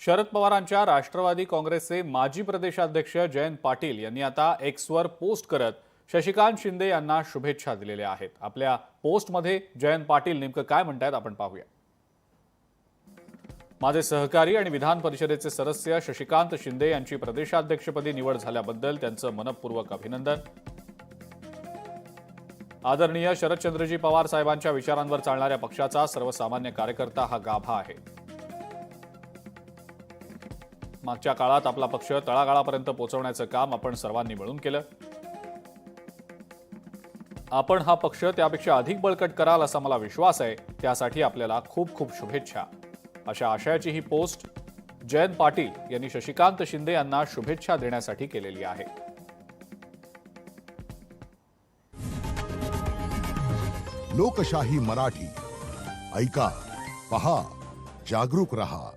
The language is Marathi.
शरद पवारांच्या राष्ट्रवादी काँग्रेसचे माजी प्रदेशाध्यक्ष जयंत पाटील यांनी आता एक्सवर पोस्ट करत शशिकांत शिंदे यांना शुभेच्छा दिलेल्या आहेत। आपल्या पोस्टमध्ये जयंत पाटील नेमकं काय म्हणतात आपण पाहूया। माझे सहकारी आणि विधान परिषदेचे सदस्य शशिकांत शिंदे यांची प्रदेशाध्यक्षपदी निवड झाल्याबद्दल त्यांचं मनपूर्वक अभिनंदन। आदरणीय शरदचंद्रजी पवार साहेबांच्या विचारांवर चालणाऱ्या पक्षाचा सर्वसामान्य कार्यकर्ता हा गाभा आहे। मागच्या काळात आपला पक्ष तळागाळापर्यंत पोहोचवण्याचं काम आपण सर्वांनी मिळून केलं। आपण हा पक्ष त्यापेक्षा अधिक बळकट कराल असा मला विश्वास आहे। त्यासाठी आपल्याला खूप खूप शुभेच्छा। अशा आशयाची ही पोस्ट जयंत पाटील यांनी शशिकांत शिंदे यांना शुभेच्छा देण्यासाठी केलेली आहे। लोकशाही मराठी ऐका, पहा, जागरूक रहा।